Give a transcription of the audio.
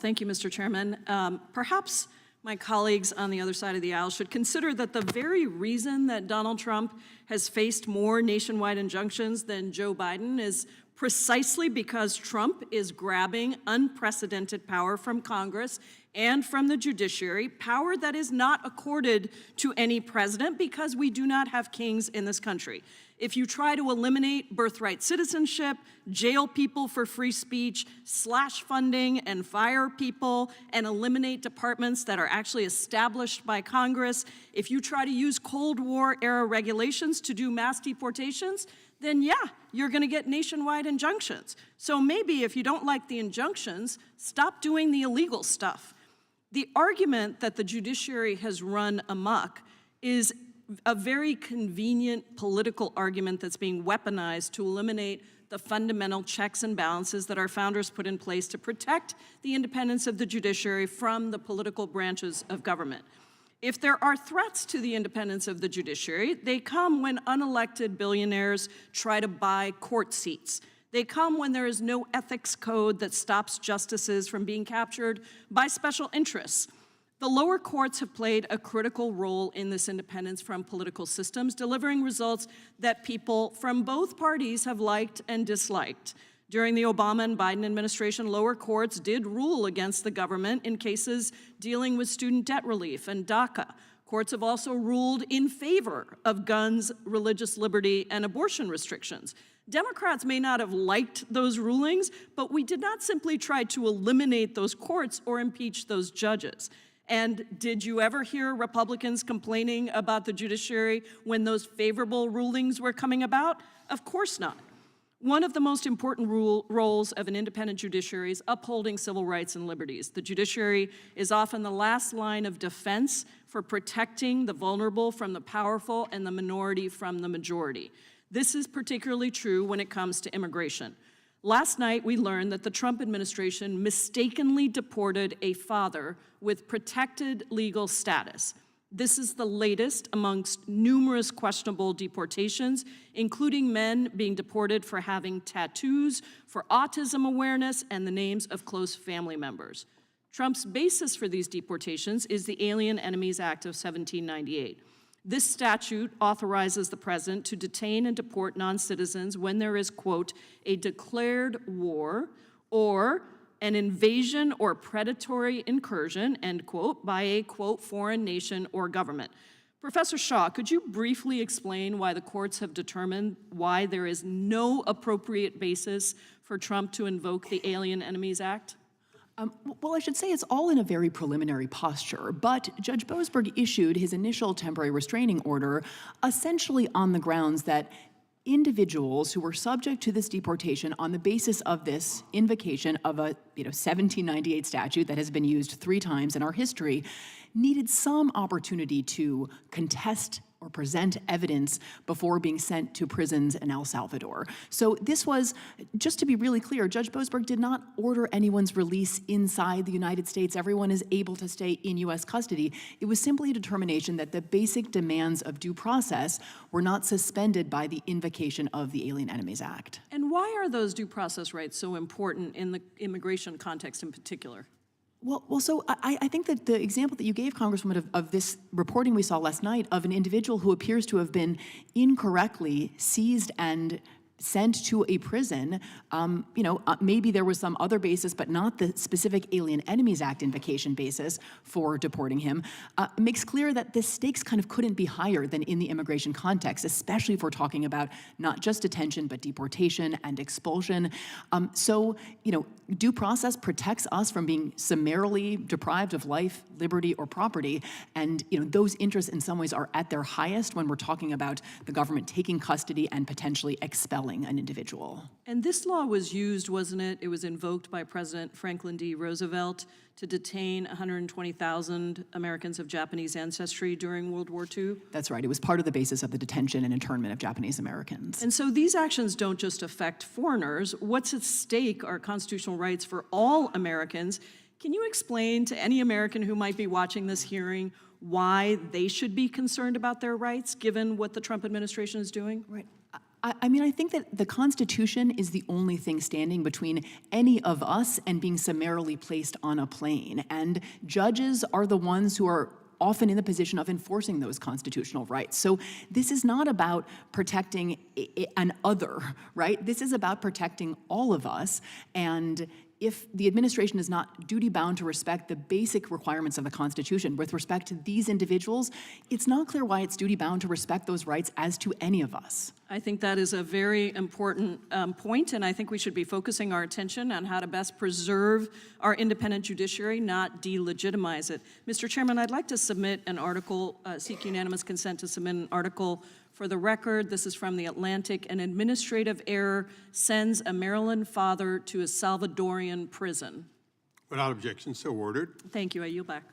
Thank you, Mr. Chairman. Perhaps my colleagues on the other side of the aisle should consider that the very reason that Donald Trump has faced more nationwide injunctions than Joe Biden is precisely because Trump is grabbing unprecedented power from Congress and from the judiciary, power that is not accorded to any president because we do not have kings in this country. If you try to eliminate birthright citizenship, jail people for free speech, slash funding and fire people, and eliminate departments that are actually established by Congress, if you try to use Cold War era regulations to do mass deportations, then yeah, you're gonna get nationwide injunctions. So maybe if you don't like the injunctions, stop doing the illegal stuff. The argument that the judiciary has run amok is a very convenient political argument that's being weaponized to eliminate the fundamental checks and balances that our founders put in place to protect the independence of the judiciary from the political branches of government. If there are threats to the independence of the judiciary, they come when unelected billionaires try to buy court seats. They come when there is no ethics code that stops justices from being captured by special interests. The lower courts have played a critical role in this independence from political systems, delivering results that people from both parties have liked and disliked. During the Obama and Biden administration, lower courts did rule against the government in cases dealing with student debt relief and DACA. Courts have also ruled in favor of guns, religious liberty, and abortion restrictions. Democrats may not have liked those rulings, but we did not simply try to eliminate those courts or impeach those judges. And did you ever hear Republicans complaining about the judiciary when those favorable rulings were coming about? Of course not. One of the most important roles of an independent judiciary is upholding civil rights and liberties. The judiciary is often the last line of defense for protecting the vulnerable from the powerful and the minority from the majority. This is particularly true when it comes to immigration. Last night, we learned that the Trump administration mistakenly deported a father with protected legal status. This is the latest amongst numerous questionable deportations, including men being deported for having tattoos, for autism awareness, and the names of close family members. Trump's basis for these deportations is the Alien Enemies Act of 1798. This statute authorizes the president to detain and deport non-citizens when there is, quote, a declared war or an invasion or predatory incursion, end quote, by a, quote, foreign nation or government. Professor Shaw, could you briefly explain why the courts have determined why there is no appropriate basis for Trump to invoke the Alien Enemies Act? Well, I should say it's all in a very preliminary posture, but Judge Boasberg issued his initial temporary restraining order essentially on the grounds that individuals who were subject to this deportation on the basis of this invocation of a 1798 statute that has been used 3 times in our history needed some opportunity to contest or present evidence before being sent to prisons in El Salvador. So this was, just to be really clear, Judge Boasberg did not order anyone's release inside the United States. Everyone is able to stay in U.S. custody. It was simply a determination that the basic demands of due process were not suspended by the invocation of the Alien Enemies Act. And why are those due process rights so important in the immigration context in particular? Well, so I think that the example that you gave, Congresswoman, of this reporting we saw last night of an individual who appears to have been incorrectly seized and sent to a prison, maybe there was some other basis, but not the specific Alien Enemies Act invocation basis for deporting him, makes clear that the stakes kind of couldn't be higher than in the immigration context, especially if we're talking about not just detention, but deportation and expulsion. Due process protects us from being summarily deprived of life, liberty, or property, and those interests in some ways are at their highest when we're talking about the government taking custody and potentially expelling an individual. And this law was used, wasn't it? It was invoked by President Franklin D. Roosevelt to detain 120,000 Americans of Japanese ancestry during World War II? That's right. It was part of the basis of the detention and internment of Japanese Americans. And so these actions don't just affect foreigners. What's at stake are constitutional rights for all Americans. Can you explain to any American who might be watching this hearing why they should be concerned about their rights, given what the Trump administration is doing? Right. I mean, I think that the Constitution is the only thing standing between any of us and being summarily placed on a plane. And judges are the ones who are often in the position of enforcing those constitutional rights. So this is not about protecting an other, right? This is about protecting all of us. And if the administration is not duty-bound to respect the basic requirements of the Constitution with respect to these individuals, it's not clear why it's duty-bound to respect those rights as to any of us. I think that is a very important point, and I think we should be focusing our attention on how to best preserve our independent judiciary, not delegitimize it. Mr. Chairman, I'd like to submit an article, seek unanimous consent to submit an article for the record. This is from The Atlantic. An administrative error sends a Maryland father to a Salvadorian prison. Without objection, so ordered. Thank you. I yield back.